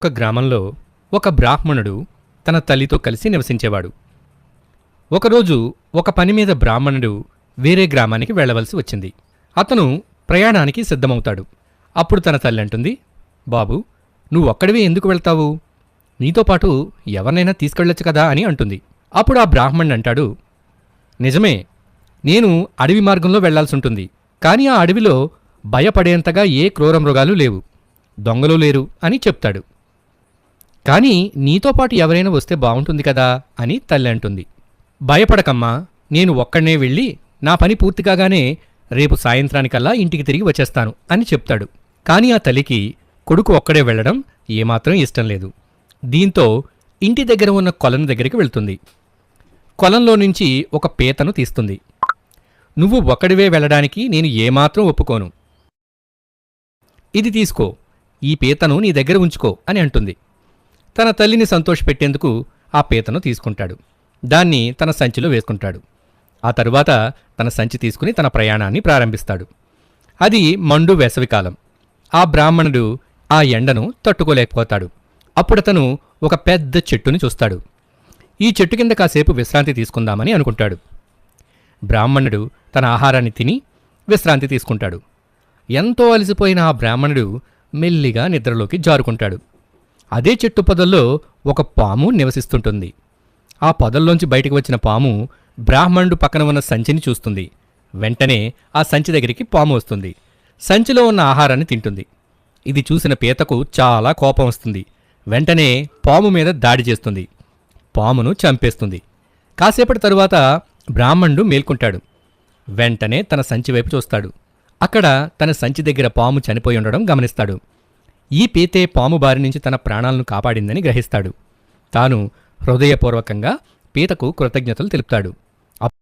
ఒక గ్రామంలో ఒక బ్రాహ్మణుడు తన తల్లితో కలిసి నివసించేవాడు. ఒకరోజు ఒక పని మీద బ్రాహ్మణుడు వేరే గ్రామానికి వెళ్ళవలసి వచ్చింది. అతను ప్రయాణానికి సిద్ధమవుతాడు. అప్పుడు తన తల్లి అంటుంది, బాబూ, నువ్వొక్కడివే ఎందుకు వెళ్తావు? నీతో పాటు ఎవరినైనా తీసుకెళ్ళొచ్చు కదా అని అంటుంది. అప్పుడు ఆ బ్రాహ్మణుడు అంటాడు, నిజమే, నేను అడవి మార్గంలో వెళ్లాల్సుంటుంది. కానీ ఆ అడవిలో భయపడేంతగా ఏ క్రూర మృగాలు లేవు, దొంగలు లేరు అని చెప్తాడు. కానీ నీతో పాటు ఎవరైనా వస్తే బావుంటుంది కదా అని తల్లి అంటుంది. భయపడకమ్మా, నేను ఒక్కడనే వెళ్ళి నా పని పూర్తి కాగానే రేపు సాయంత్రానికల్లా ఇంటికి తిరిగి వచ్చేస్తాను అని చెప్తాడు. కానీ ఆ తల్లికి కొడుకు ఒక్కడే వెళ్లడం ఏమాత్రం ఇష్టం లేదు. దీంతో ఇంటి దగ్గర ఉన్న కొలను దగ్గరికి వెళ్తుంది. కొలంలో నుంచి ఒక పీతను తీస్తుంది. నువ్వు ఒక్కడివే వెళ్ళడానికి నేను ఏమాత్రం ఒప్పుకోను. ఇది తీసుకో, ఈ పీతను నీ దగ్గర ఉంచుకో అని అంటుంది. తన తల్లిని సంతోషపెట్టేందుకు ఆ పీతను తీసుకుంటాడు. దాన్ని తన సంచిలో వేసుకుంటాడు. ఆ తరువాత తన సంచి తీసుకుని తన ప్రయాణాన్ని ప్రారంభిస్తాడు. అది మండు వేసవికాలం. ఆ బ్రాహ్మణుడు ఆ ఎండను తట్టుకోలేకపోతాడు. అప్పుడతను ఒక పెద్ద చెట్టుని చూస్తాడు. ఈ చెట్టు కింద కాసేపు విశ్రాంతి తీసుకుందామని అనుకుంటాడు. బ్రాహ్మణుడు తన ఆహారాన్ని తిని విశ్రాంతి తీసుకుంటాడు. ఎంతో అలసిపోయిన ఆ బ్రాహ్మణుడు మెల్లిగా నిద్రలోకి జారుకుంటాడు. అదే చెట్టు పొదల్లో ఒక పాము నివసిస్తుంటుంది. ఆ పొదల్లోంచి బయటకు వచ్చిన పాము బ్రాహ్మణుడు పక్కన ఉన్న సంచిని చూస్తుంది. వెంటనే ఆ సంచి దగ్గరికి పాము వస్తుంది. సంచిలో ఉన్న ఆహారాన్ని తింటుంది. ఇది చూసిన పీతకు చాలా కోపం వస్తుంది. వెంటనే పాము మీద దాడి చేస్తుంది. పామును చంపేస్తుంది. కాసేపటి తరువాత బ్రాహ్మణుడు మేల్కొంటాడు. వెంటనే తన సంచి వైపు చూస్తాడు. అక్కడ తన సంచి దగ్గర పాము చనిపోయి ఉండడం గమనిస్తాడు. ఈ పీతే పాము బారి నుంచి తన ప్రాణాలను కాపాడిందని గ్రహిస్తాడు. తాను హృదయపూర్వకంగా పీతకు కృతజ్ఞతలు తెలుపుతాడు.